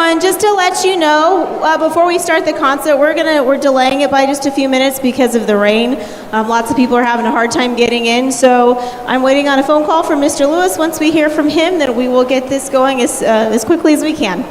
everyone. Just to let you know, before we start the concert, we're delaying it by just a few minutes because of the rain. Lots of people are having a hard time getting in, so I'm waiting on a phone call from Mr. Lewis. Once we hear from him, then we will get this going as quickly as we can.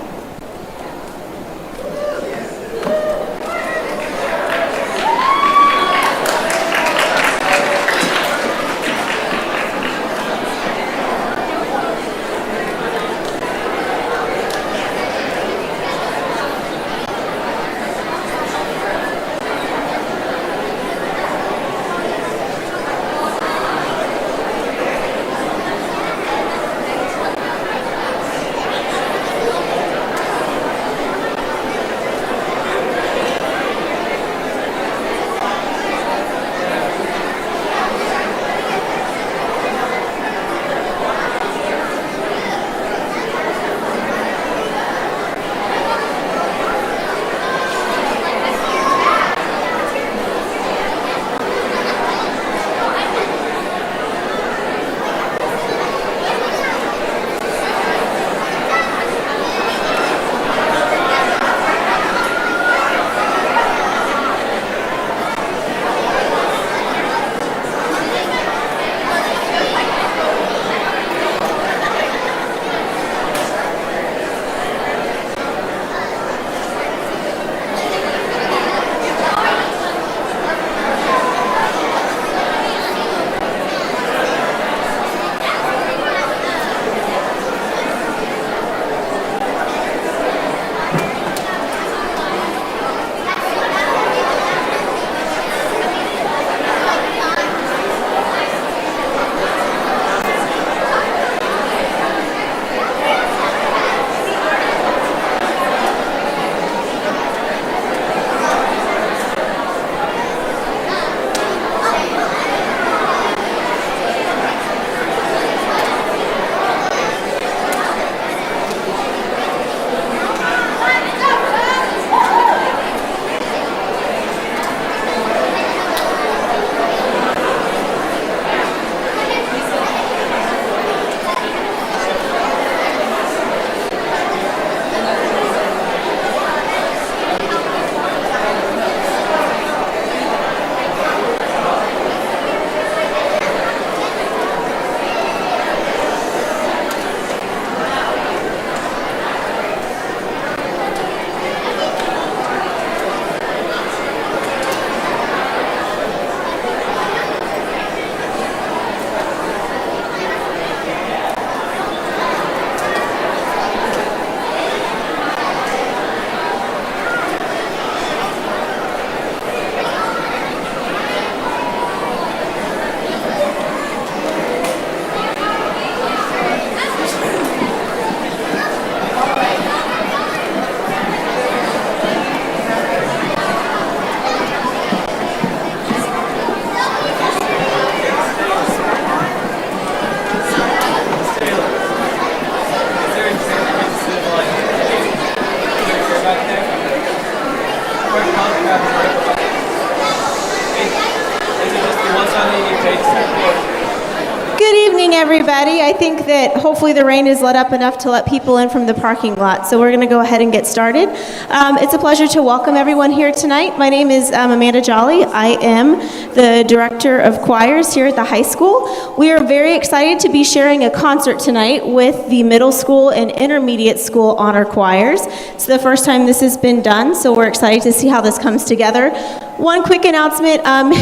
Everybody, I think that hopefully the rain has let up enough to let people in from the parking lot, so we're going to go ahead and get started. It's a pleasure to welcome everyone here tonight. My name is Amanda Jolly. I am the Director of Choirs here at the high school. We are very excited to be sharing a concert tonight with the middle school and intermediate school honor choirs. It's the first time this has been done, so we're excited to see how this comes together. One quick announcement,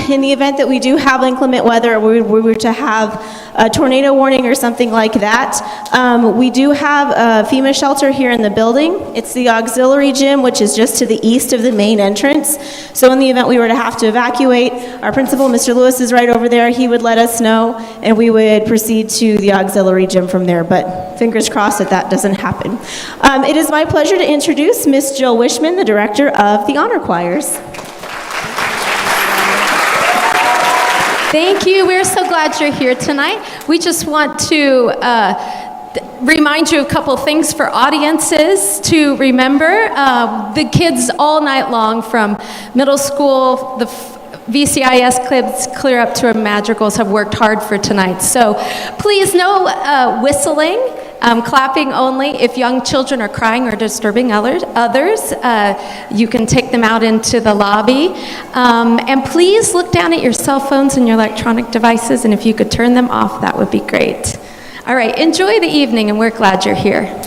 in the event that we do have inclement weather, or we were to have a tornado warning or something like that, we do have a FEMA shelter here in the building. It's the auxiliary gym, which is just to the east of the main entrance. So in the event we were to have to evacuate, our principal, Mr. Lewis, is right over there. He would let us know, and we would proceed to the auxiliary gym from there, but fingers crossed that that doesn't happen. It is my pleasure to introduce Miss Jill Wishman, the Director of the Honor Choirs. Thank you. We're so glad you're here tonight. We just want to remind you of a couple things for audiences to remember. The kids all night long from middle school, the VCIS kids clear up to our Magicals have worked hard for tonight. So please no whistling Clapping only. If young children are crying or disturbing others, you can take them out into the lobby. And please look down at your cell phones and your electronic devices, and if you could turn them off, that would be great. All right, enjoy the evening, and we're glad you're here.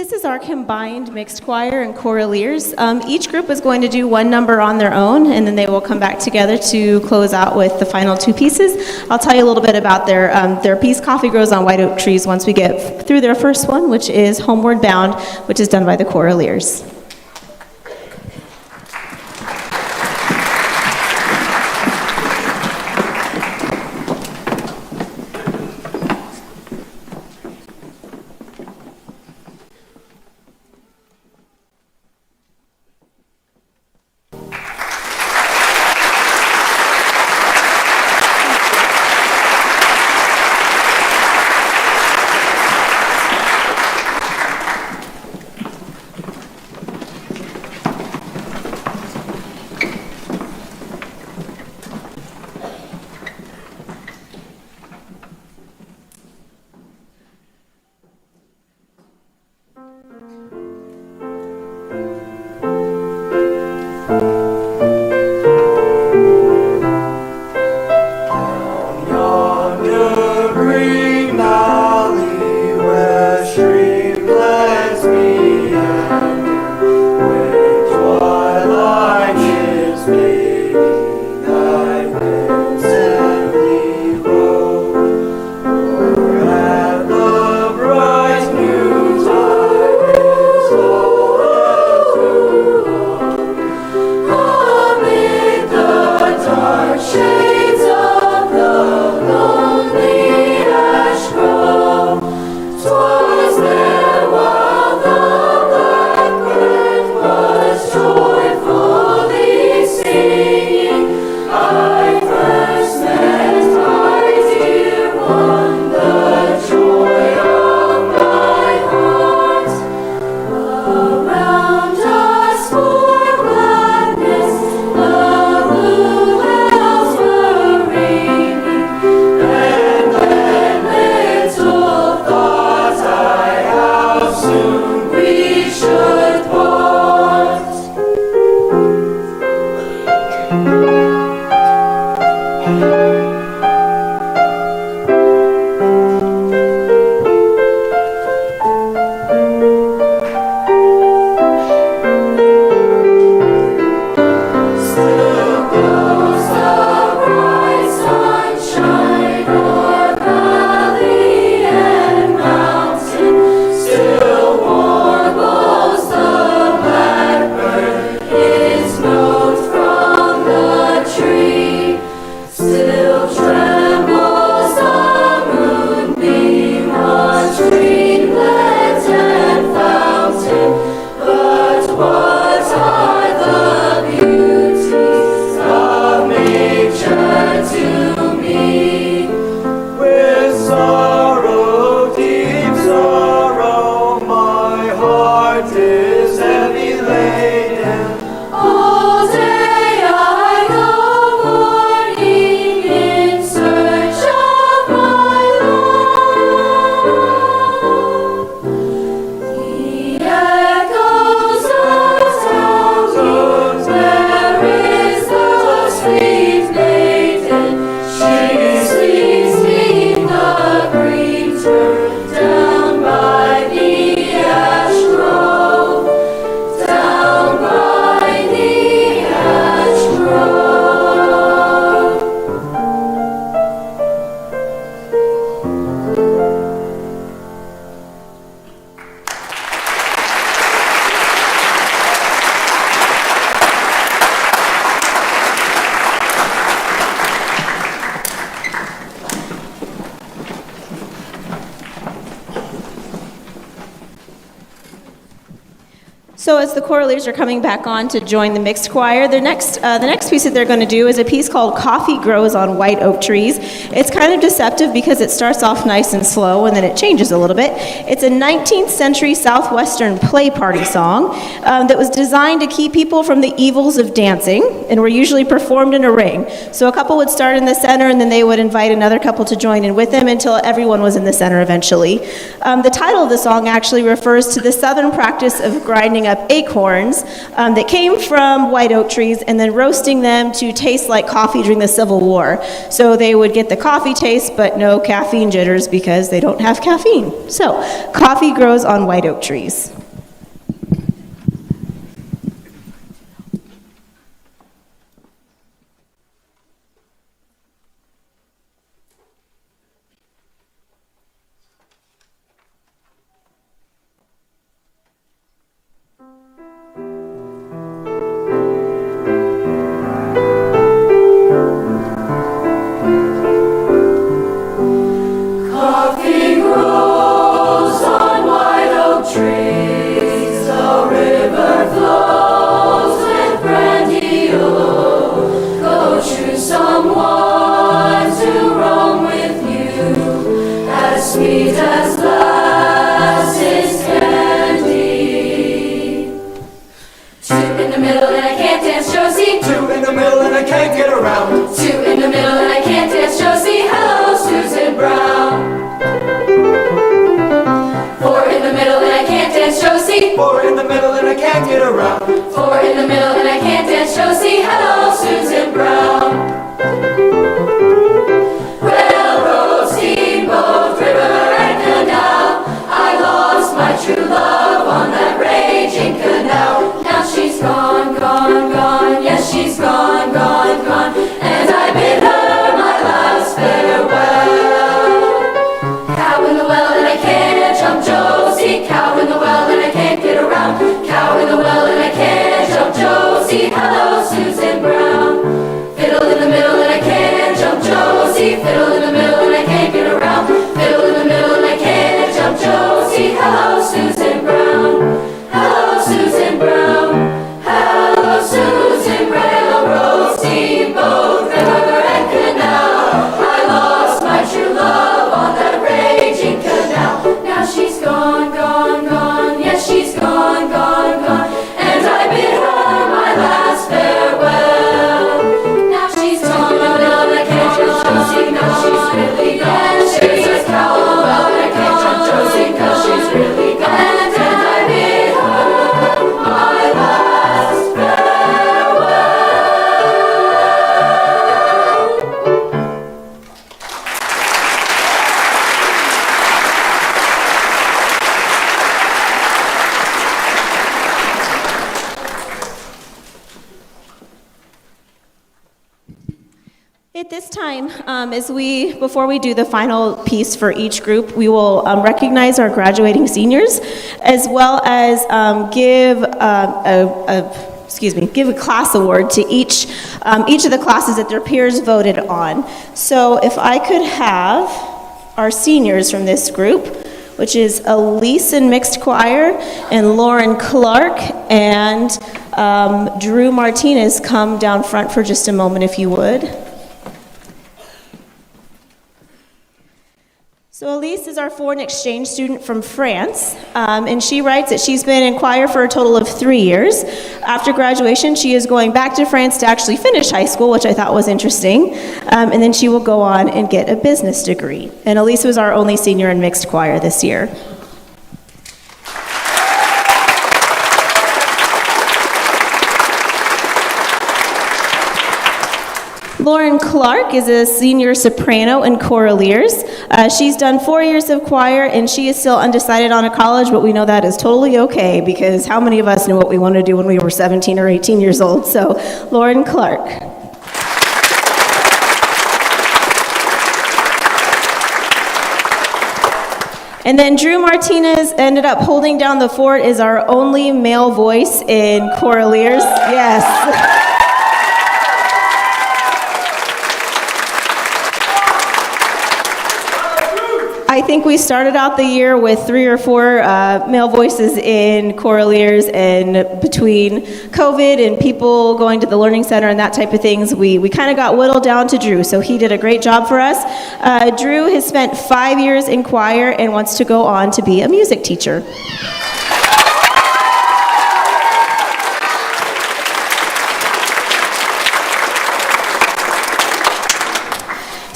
This is our combined mixed choir and choraleers. Each group is going to do one number on their own, and then they will come back together to close out with the final two pieces. I'll tell you a little bit about their piece, Coffee Grows on White Oak Trees, once we get through their first one, which is Homeward Bound, which is done by the choraleers. So as the choraleers are coming back on to join the mixed choir, the next piece that they're going to do is a piece called Coffee Grows on White Oak Trees. It's kind of deceptive because it starts off nice and slow and then it changes a little bit. It's a 19th century Southwestern play party song that was designed to keep people from the evils of dancing and were usually performed in a ring. So a couple would start in the center and then they would invite another couple to join in with them until everyone was in the center eventually. The title of the song actually refers to the southern practice of grinding up up acorns that came from white oak trees and then roasting them to taste like coffee during the Civil War. So they would get the coffee taste, but no caffeine jitters because they don't have caffeine. So coffee grows on white oak trees. Coffee grows on white oak trees. The river flows with brandy. Oh, go choose someone to roam with you, as sweet as glasses candy. Two in the middle and I can't dance, Josie. Two in the middle and I can't get around. Two in the middle and I can't dance, Josie. Hello, Susan Brown. Four in the middle and I can't dance, Josie. Four in the middle and I can't get around. Four in the middle and I can't dance, Josie. Hello, Susan Brown. Railroad, steamboat, river, and canal. I lost my true love on that raging canal. Now she's gone, gone, gone. Yes, she's gone, gone, gone. And I bid her my last farewell. Cow in the well and I can't jump, Josie. Cow in the well and I can't get around. Cow in the well and I can't jump, Josie. Hello, Susan Brown. Fiddle in the middle and I can't jump, Josie. Fiddle in the middle and I can't get around. Fiddle in the middle and I can't jump, Josie. Hello, Susan Brown. Hello, Susan Brown. Hello, Susan. Railroad, steamboat, river, and canal. I lost my true love on that raging canal. Now she's gone, gone, gone. Yes, she's gone, gone, gone. And I bid her my last farewell. Now she's gone, gone, I can't jump, Josie. Now she's really gone. There's a cow in the well, and I can't jump, Josie. Now she's really gone. And I bid her my last farewell. At this time, before we do the final piece for each group, we will recognize our graduating seniors, as well as give a class award to each of the classes that their peers voted on. So if I could have our seniors from this group, which is Elise in mixed choir, and Lauren Clark, and Drew Martinez, come down front for just a moment, if you would. So Elise is our foreign exchange student from France, and she writes that she's been in choir for a total of 3 years. After graduation, she is going back to France to actually finish high school, which I thought was interesting, and then she will go on and get a business degree. And Elise was our only senior in mixed choir this year. Lauren Clark is a senior soprano in choraleers. She's done 4 years of choir, and she is still undecided on a college, but we know that is totally okay, because how many of us knew what we wanted to do when we were 17 or 18 years old? So, Lauren Clark. And then Drew Martinez ended up holding down the fort as our only male voice in choraleers. Yes. I think we started out the year with 3 or 4 male voices in choraleers, and between COVID and people going to the Learning Center and that type of things, we kind of got whittled down to Drew, so he did a great job for us. Drew has spent 5 years in choir and wants to go on to be a music teacher.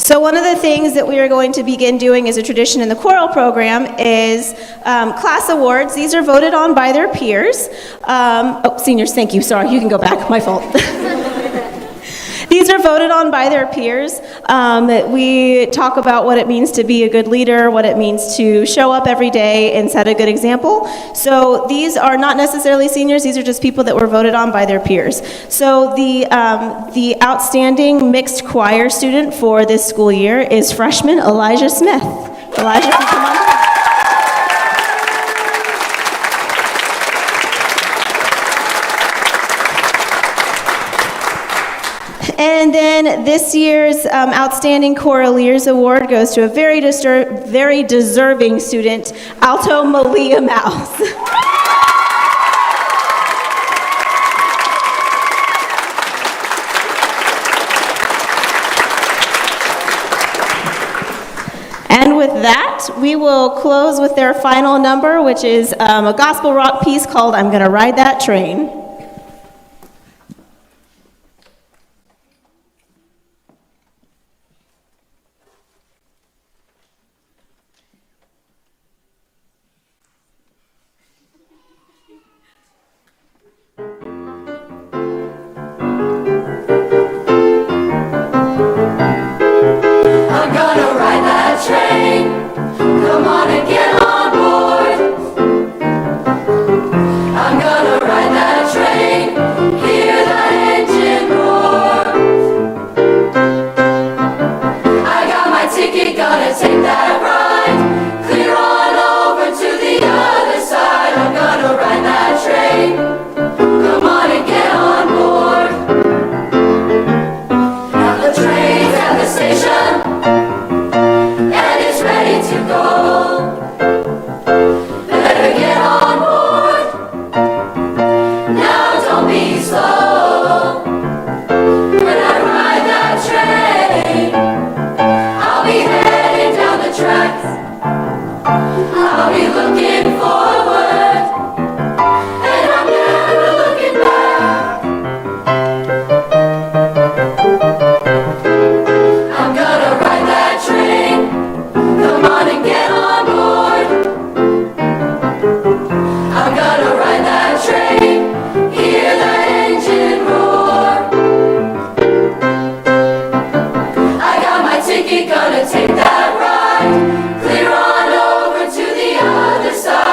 So one of the things that we are going to begin doing as a tradition in the choral program is class awards. These are voted on by their peers. Seniors, thank you. Sorry, you can go back. My fault. These are voted on by their peers. We talk about what it means to be a good leader, what it means to show up every day and set a good example. So these are not necessarily seniors, these are just people that were voted on by their peers. So the outstanding mixed choir student for this school year is freshman Elijah Smith. Elijah, can you come on up? And then this year's Outstanding Choraleers Award goes to a very deserving student, Alto Malia Mouse. And with that, we will close with their final number, which is a gospel rock piece called I'm Gonna Ride That Train. I'm gonna ride that train. Come on and get on board. I'm gonna ride that train. Hear that engine roar. I got my ticket, gonna take that ride. Clear on over to the other side. I'm gonna ride that train. Come on and get on board. Now the train's at the station. Ready to go. Better get on board. Now don't be slow. When I ride that train, I'll be heading down the tracks. I'll be looking forward, and I'm never looking back. I'm gonna ride that train. Come on and get on board. I'm gonna ride that train. Hear the engine roar. I got my ticket, gonna take that ride. Clear on over to the other side.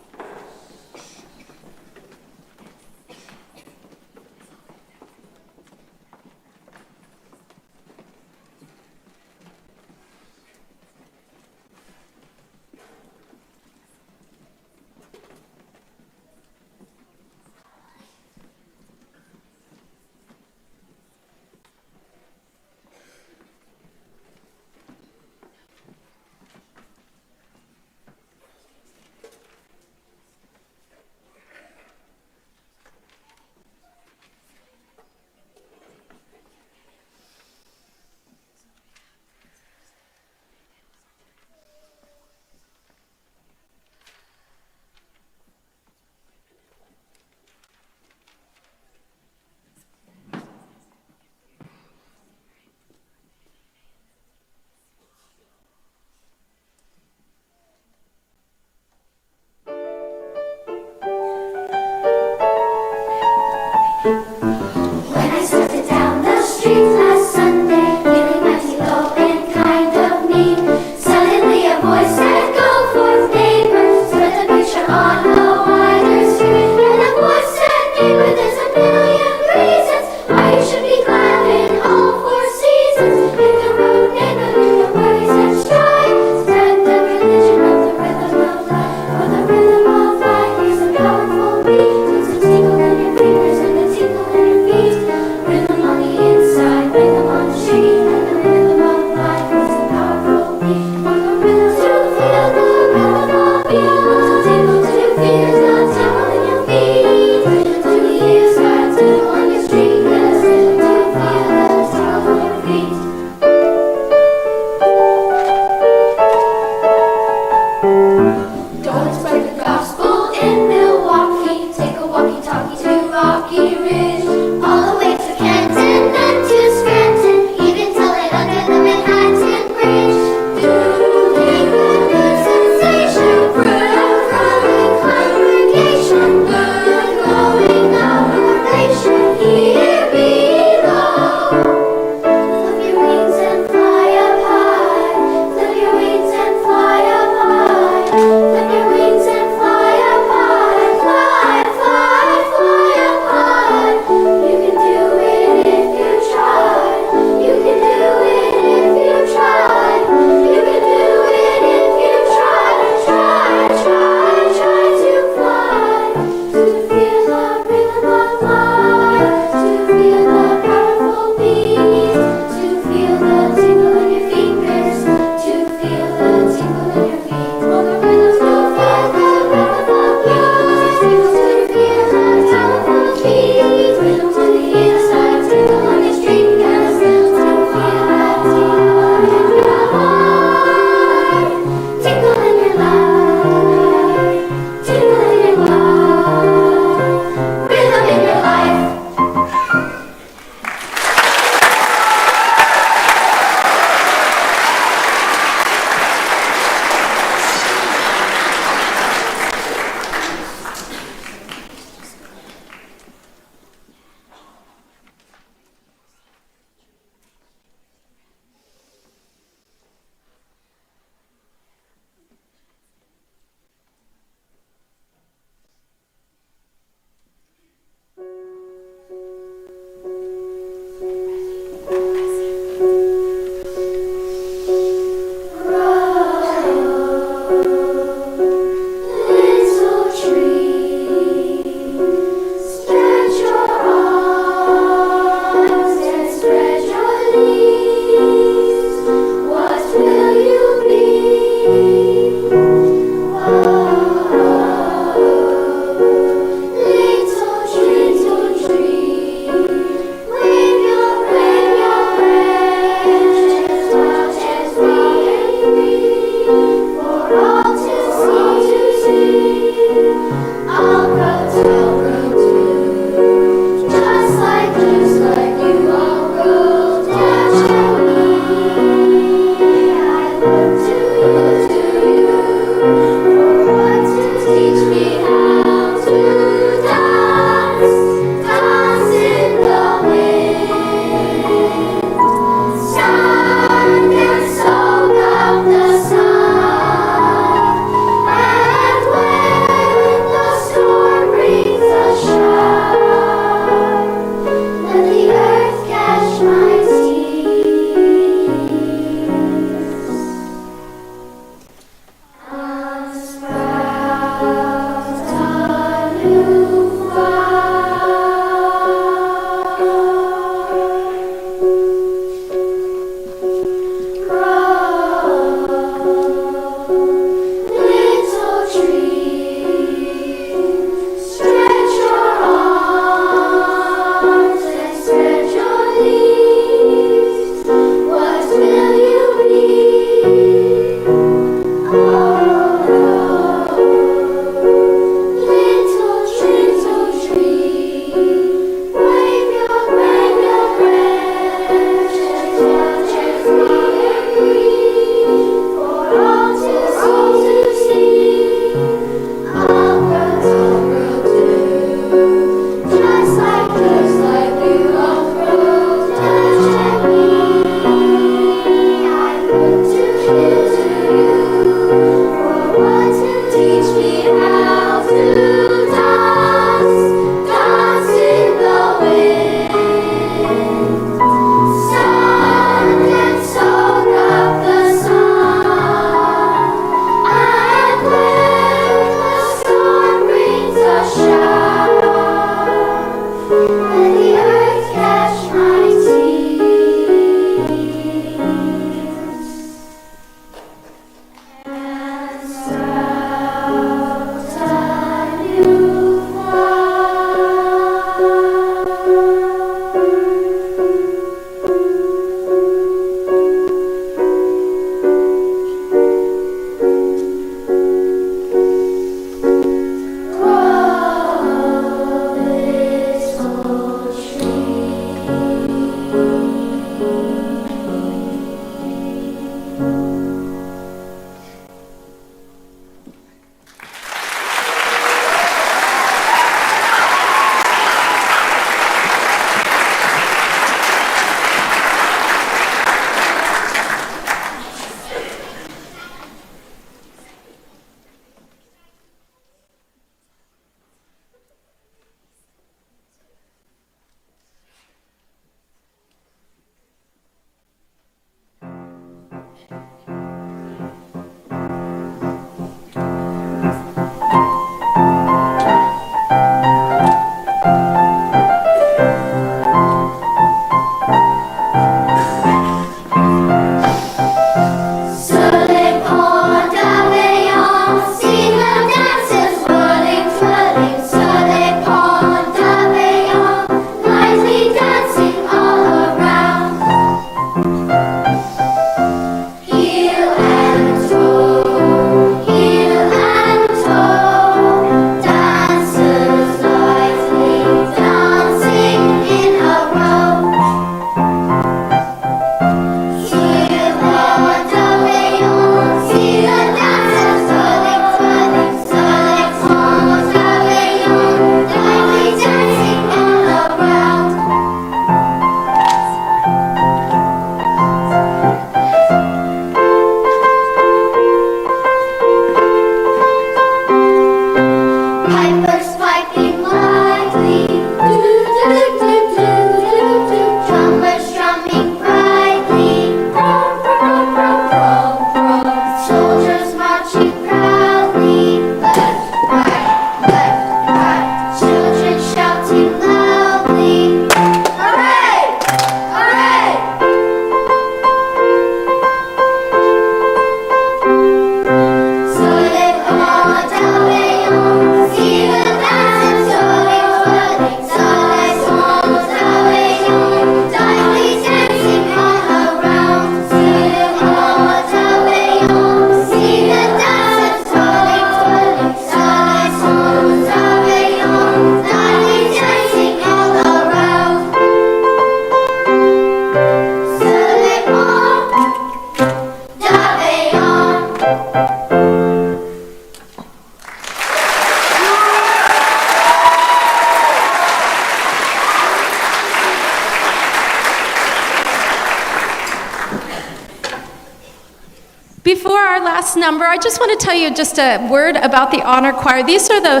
Before our last number, I just want to tell you just a word about the honor choir. These are the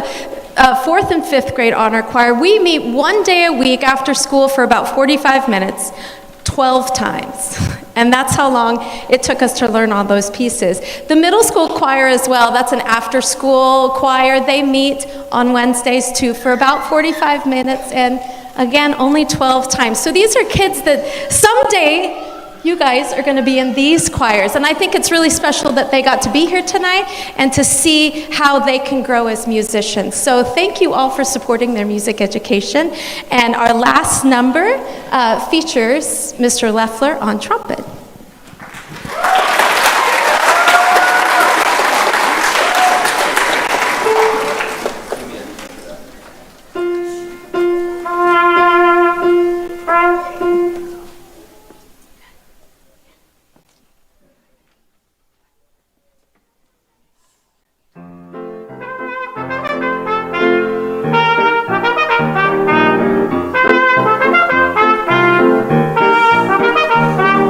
4th and 5th grade honor choir. We meet one day a week after school for about 45 minutes, 12 times. And that's how long it took us to learn all those pieces. The middle school choir as well, that's an after-school choir. They meet on Wednesdays too for about 45 minutes, and again, only 12 times. So these are kids that someday you guys are going to be in these choirs. And I think it's really special that they got to be here tonight and to see how they can grow as musicians. So thank you all for supporting their music education. And our last number features Mr. Leffler on trumpet.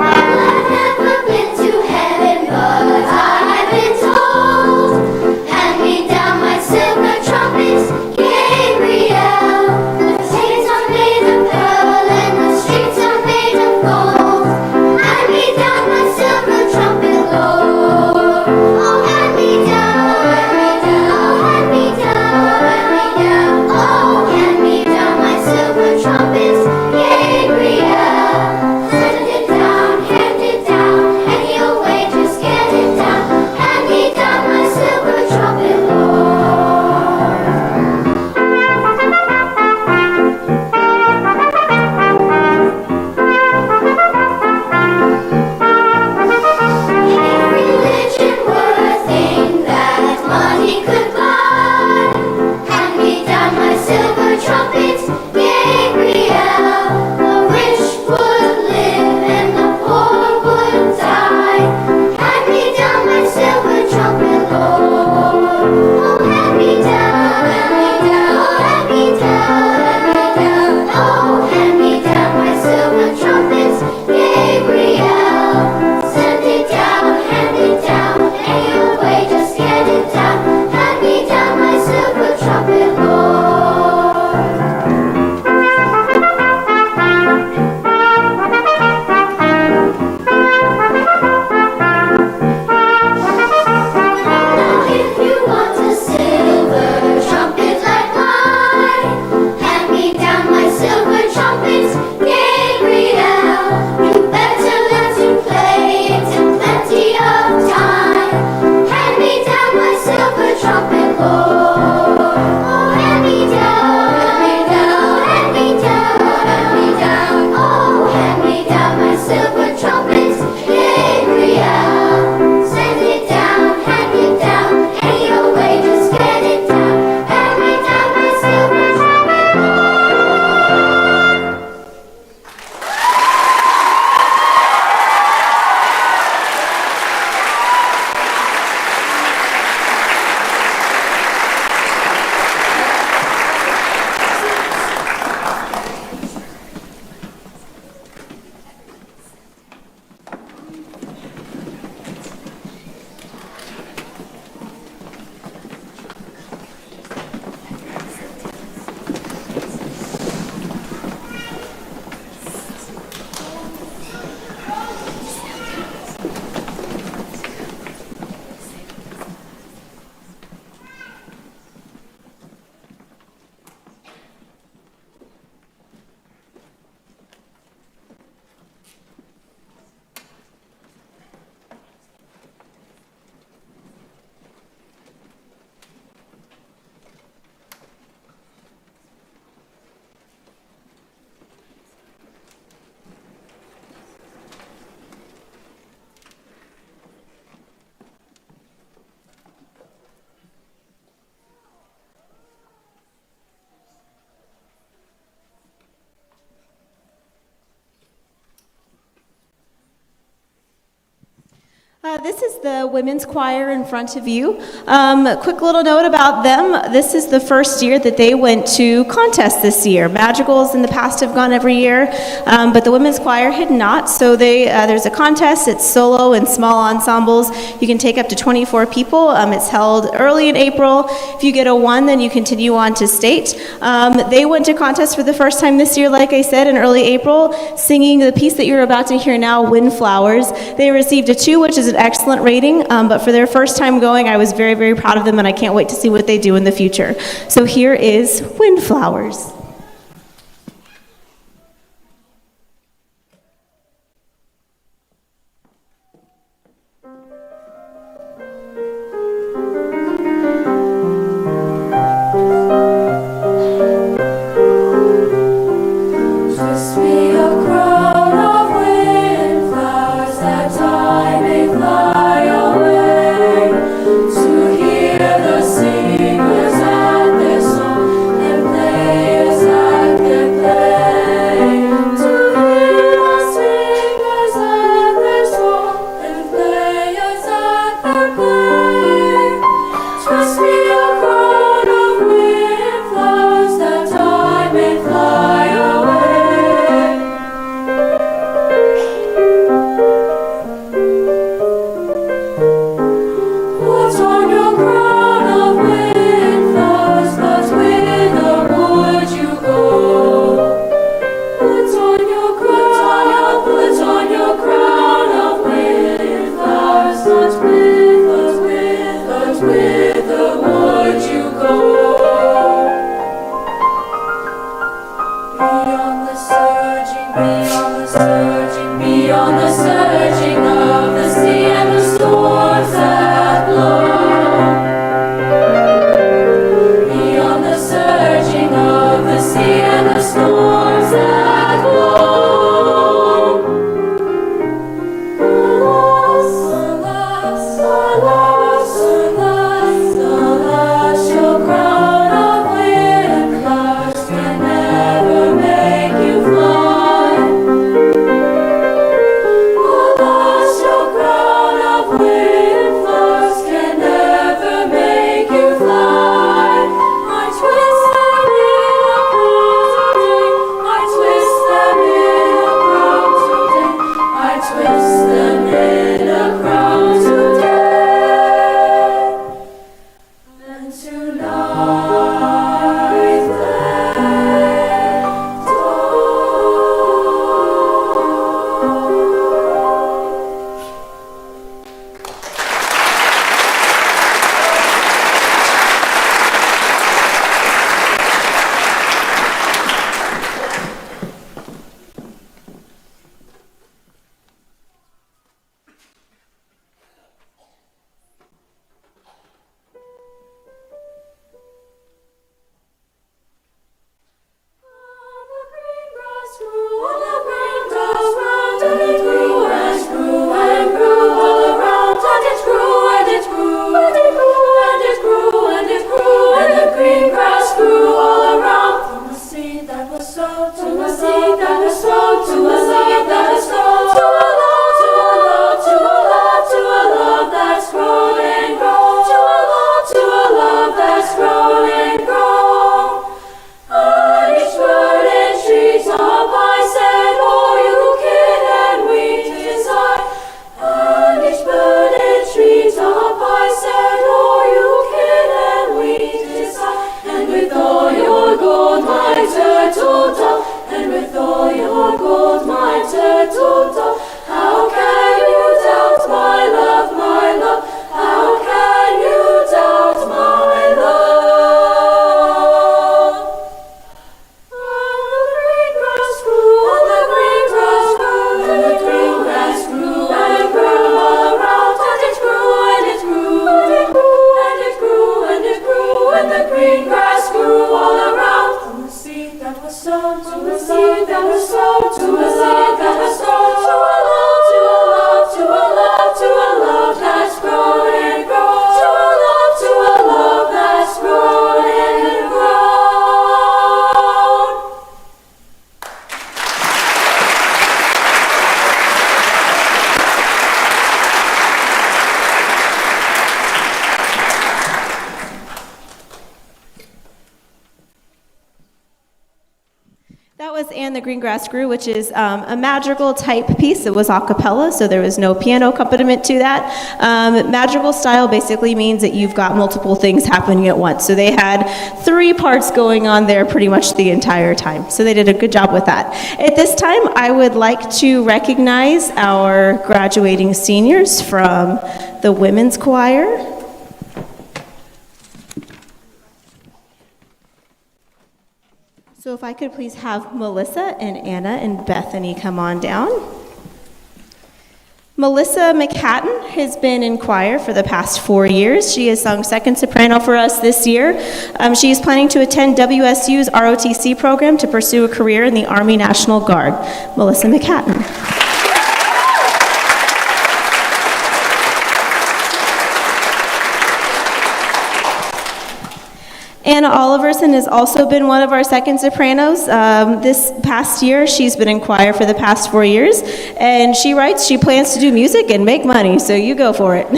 La This is the women's choir in front of you. Quick little note about them. This is the first year that they went to contest this year. Magicals in the past have gone every year, but the women's choir had not. So there's a contest. It's solo and small ensembles. You can take up to 24 people. It's held early in April. If you get a 1, then you continue on to state. They went to contest for the first time this year, like I said, in early April, singing the piece that you're about to hear now, Windflowers. They received a 2, which is an excellent rating, but for their first time going, I was very, very proud of them, and I can't wait to see what they do in the future. So here is Windflowers. Twist me a crown of windflowers that I may fly away to hear the singers at their song and players at their play. To hear the singers at their song and players at their play. Twist me a crown of windflowers that I may fly away. What's on your crown of windflowers, but whither would you go? What's on your crown, what's on your crown of windflowers, but whither would you go? Beyond the surging, beyond the surging, beyond the surging of the sea and the storms that blow. Beyond the surging of the sea and the storms that blow. Alas, alas, alas, alas, your crown of windflowers can never make you fly. When the Green Grass Grew, which is a madrigal type piece. It was a cappella, so there was no piano accompaniment to that. Madrigal style basically means that you've got multiple things happening at once. So they had 3 parts going on there pretty much the entire time. So they did a good job with that. At this time, I would like to recognize our graduating seniors from the women's choir. So if I could please have Melissa and Anna and Bethany come on down. Melissa McHatton has been in choir for the past 4 years. She has sung second soprano for us this year. She is planning to attend WSU's ROTC program to pursue a career in the Army National Guard. Melissa McHatton. Anna Oliverson has also been one of our second sopranos. This past year, she's been in choir for the past 4 years, and she writes she plans to do music and make money, so you go for it.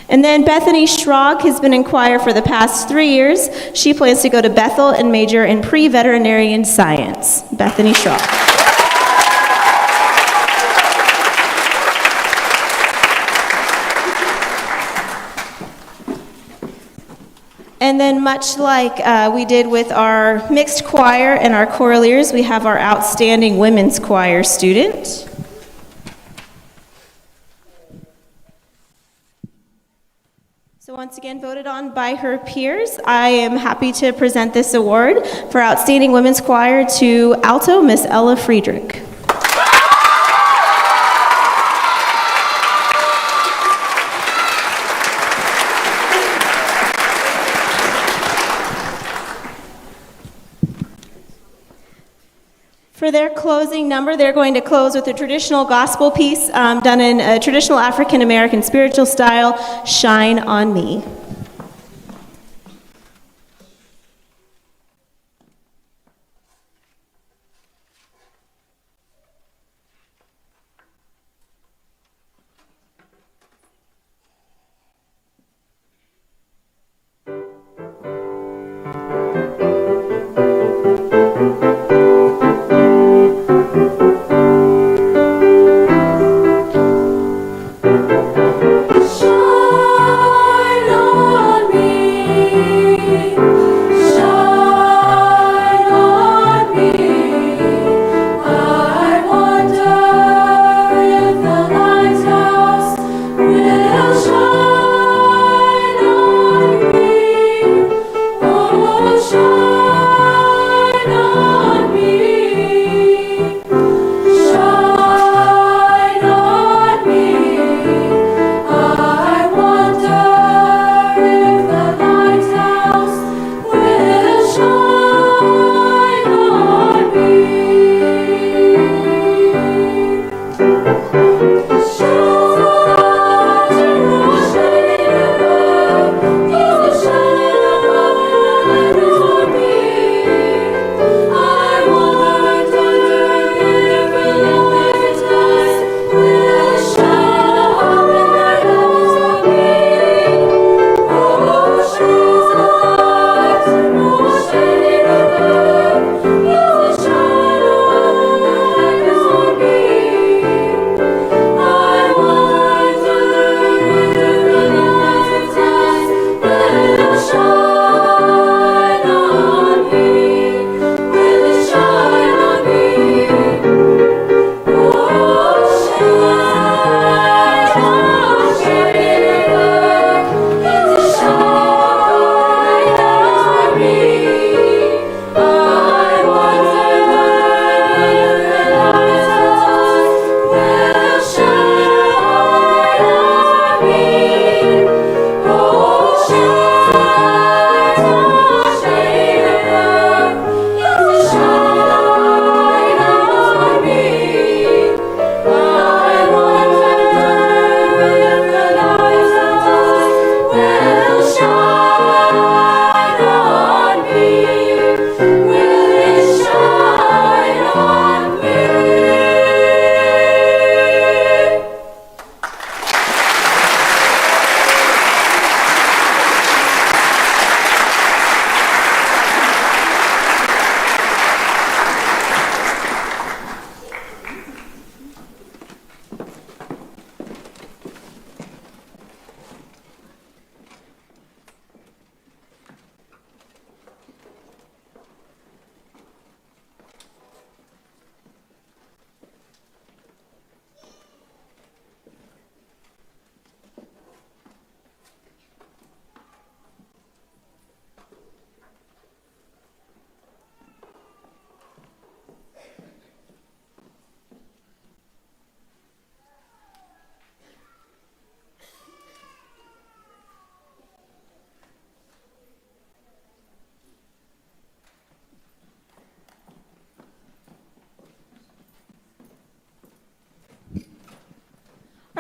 And then Bethany Schrog has been in choir for the past 3 years. She plans to go to Bethel and major in pre-veterinarian science. Bethany Schrog. And then much like we did with our mixed choir and our choraleers, we have our outstanding women's choir student. So once again, voted on by her peers, I am happy to present this award for outstanding women's choir to alto Miss Ella Friedrich. For their closing number, they're going to close with a traditional gospel piece done in a traditional African American spiritual style, Shine on Me.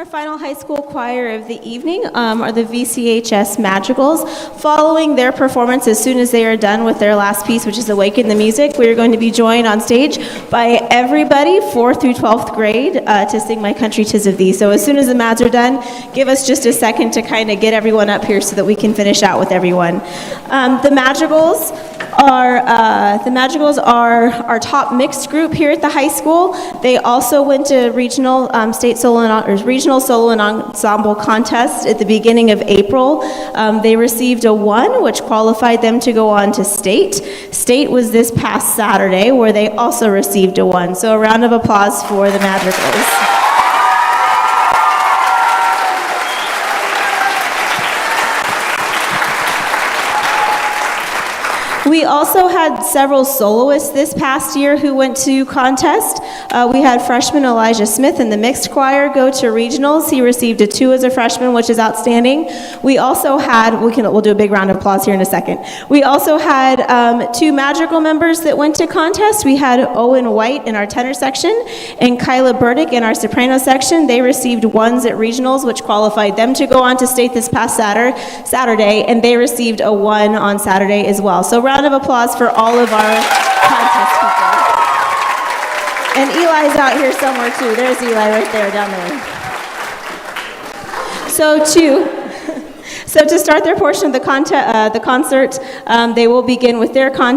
Our final high school choir of the evening are the Vchs Magicals. Following their performance, as soon as they are done with their last piece, which is Awaken the Music, we are going to be joined on stage by everybody, 4th through 12th grade, to sing My Country 'Tis of Thee. So as soon as the Mads are done, give us just a second to kind of get everyone up here so that we can finish out with everyone. The Magicals are our top mixed group here at the high school. They also went to regional regional solo and ensemble contest at the beginning of April. They received a 1, which qualified them to go on to state. State was this past Saturday, where they also received a 1. So a round of applause for the Madrigals. We also had several soloists this past year who went to contest. We had freshman Elijah Smith in the mixed choir go to regionals. He received a 2 as a freshman, which is outstanding. We also had, we'll do a big round of applause here in a second. We also had 2 Madrigal members that went to contest. We had Owen White in our tenor section and Kyla Burdick in our soprano section. They received 1s at regionals, which qualified them to go on to state this past Saturday, and they received a 1 on Saturday as well. So round of applause for all of our contest people. And Eli's out here somewhere too. There's Eli right there, down there. So to start their portion of the concert, they will begin with their contest.